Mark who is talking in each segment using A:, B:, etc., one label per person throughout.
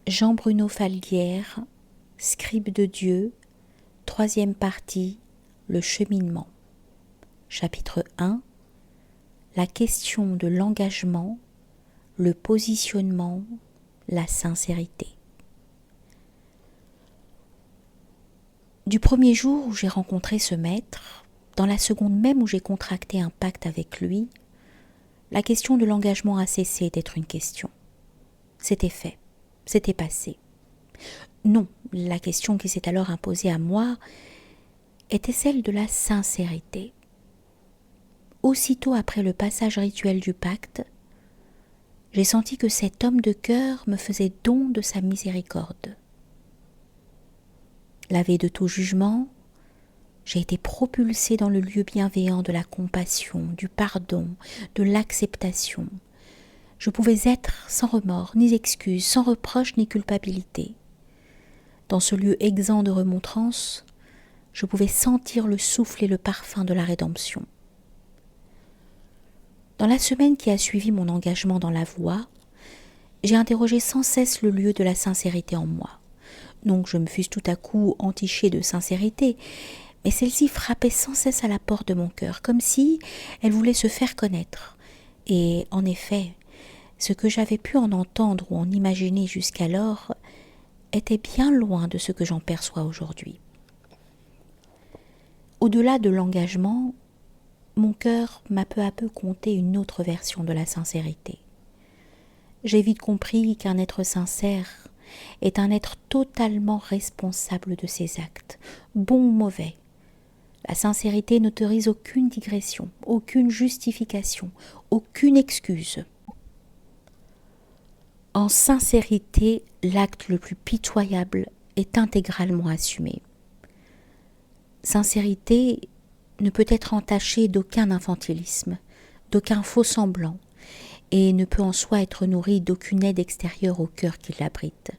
A: Jean-Bruno Falguière, Scribe de Dieu, 3e partie, le cheminement. Chapitre 1. La question de l'engagement, le positionnement, la sincérité. Du premier jour où j'ai rencontré ce maître, dans la seconde même où j'ai contracté un pacte avec lui, la question de l'engagement a cessé d'être une question. C'était fait, c'était passé. Non, la question qui s'est alors imposée à moi était celle de la sincérité. Aussitôt après le passage rituel du pacte, j'ai senti que cet homme de cœur me faisait don de sa miséricorde. Lavé de tout jugement, j'ai été propulsée dans le lieu bienveillant de la compassion, du pardon, de l'acceptation. Je pouvais être sans remords, ni excuses, sans reproche, ni culpabilité. Dans ce lieu exempt de remontrances, je pouvais sentir le souffle et le parfum de la rédemption. Dans la semaine qui a suivi mon engagement dans la voie, j'ai interrogé sans cesse le lieu de la sincérité en moi. Non que je me fusse tout à coup entichée de sincérité, mais celle-ci frappait sans cesse à la porte de mon cœur, comme si elle voulait se faire connaître. Et en effet, ce que j'avais pu en entendre ou en imaginer jusqu'alors était bien loin de ce que j'en perçois aujourd'hui. Au-delà de l'engagement, mon cœur m'a peu à peu conté une autre version de la sincérité. J'ai vite compris qu'un être sincère est un être totalement responsable de ses actes, bons ou mauvais. La sincérité n'autorise aucune digression, aucune justification, aucune excuse. En sincérité, l'acte le plus pitoyable est intégralement assumé. Sincérité ne peut être entachée d'aucun infantilisme, d'aucun faux semblant, et ne peut en soi être nourrie d'aucune aide extérieure au cœur qui l'abrite.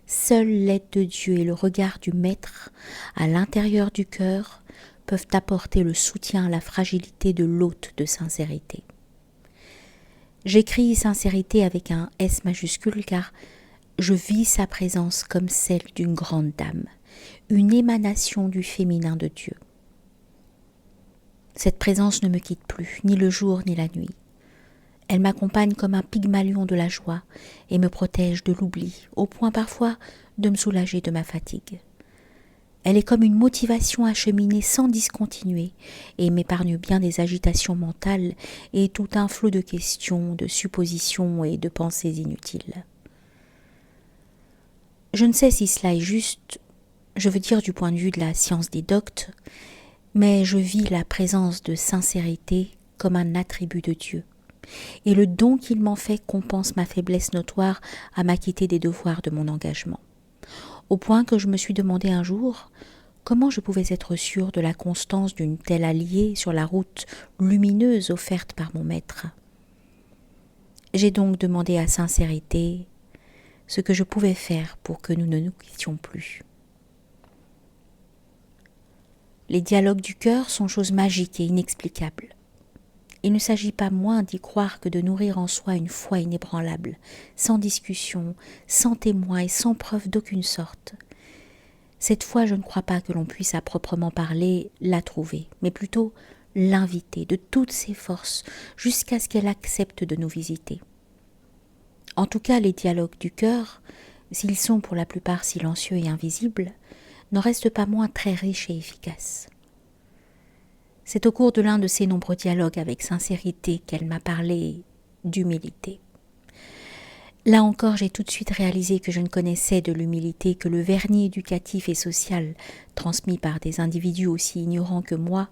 A: Seule l'aide de Dieu et le regard du Maître à l'intérieur du cœur peuvent apporter le soutien à la fragilité de l'hôte de sincérité. J'écris sincérité avec un S majuscule car je vis sa présence comme celle d'une grande dame, une émanation du féminin de Dieu. Cette présence ne me quitte plus, ni le jour ni la nuit. Elle m'accompagne comme un Pygmalion de la joie et me protège de l'oubli, au point parfois de me soulager de ma fatigue. Elle est comme une motivation à cheminer sans discontinuer et m'épargne bien des agitations mentales et tout un flot de questions, de suppositions et de pensées inutiles. Je ne sais si cela est juste, je veux dire du point de vue de la science des doctes, mais je vis la présence de sincérité comme un attribut de Dieu. Et le don qu'il m'en fait compense ma faiblesse notoire à m'acquitter des devoirs de mon engagement. Au point que je me suis demandé un jour comment je pouvais être sûre de la constance d'une telle alliée sur la route lumineuse offerte par mon maître. J'ai donc demandé à sincérité ce que je pouvais faire pour que nous ne nous quittions plus. Les dialogues du cœur sont choses magiques et inexplicables. Il ne s'agit pas moins d'y croire que de nourrir en soi une foi inébranlable, sans discussion, sans témoin et sans preuve d'aucune sorte. Cette foi, je ne crois pas que l'on puisse à proprement parler la trouver, mais plutôt l'inviter de toutes ses forces jusqu'à ce qu'elle accepte de nous visiter. En tout cas, les dialogues du cœur, s'ils sont pour la plupart silencieux et invisibles, n'en restent pas moins très riches et efficaces. C'est au cours de l'un de ces nombreux dialogues avec sincérité qu'elle m'a parlé d'humilité. Là encore, j'ai tout de suite réalisé que je ne connaissais de l'humilité que le vernis éducatif et social transmis par des individus aussi ignorants que moi,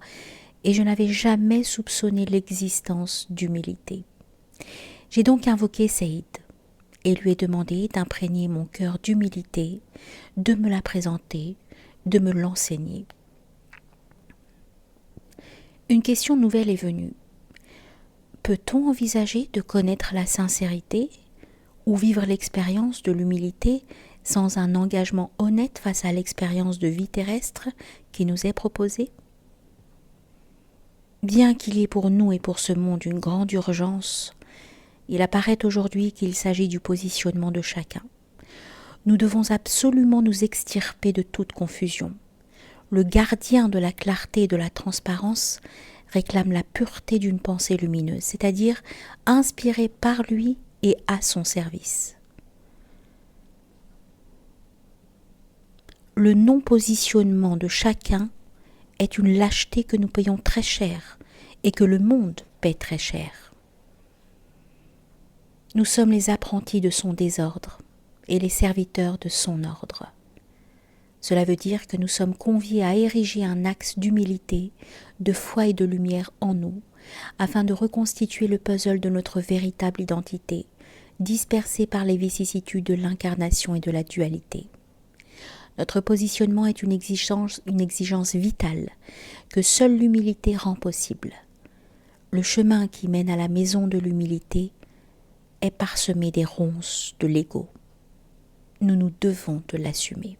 A: et je n'avais jamais soupçonné l'existence d'humilité. J'ai donc invoqué Saïd et lui ai demandé d'imprégner mon cœur d'humilité, de me la présenter, de me l'enseigner. Une question nouvelle est venue. Peut-on envisager de connaître la sincérité ou vivre l'expérience de l'humilité sans un engagement honnête face à l'expérience de vie terrestre qui nous est proposée ? Bien qu'il y ait pour nous et pour ce monde une grande urgence, il apparaît aujourd'hui qu'il s'agit du positionnement de chacun. Nous devons absolument nous extirper de toute confusion. Le gardien de la clarté et de la transparence réclame la pureté d'une pensée lumineuse, c'est-à-dire inspirée par lui et à son service. Le non-positionnement de chacun est une lâcheté que nous payons très cher et que le monde paie très cher. Nous sommes les apprentis de son désordre et les serviteurs de son ordre. Cela veut dire que nous sommes conviés à ériger un axe d'humilité, de foi et de lumière en nous, afin de reconstituer le puzzle de notre véritable identité, dispersée par les vicissitudes de l'incarnation et de la dualité. Notre positionnement est une exigence vitale que seule l'humilité rend possible. Le chemin qui mène à la maison de l'humilité est parsemé des ronces de l'ego. Nous nous devons de l'assumer.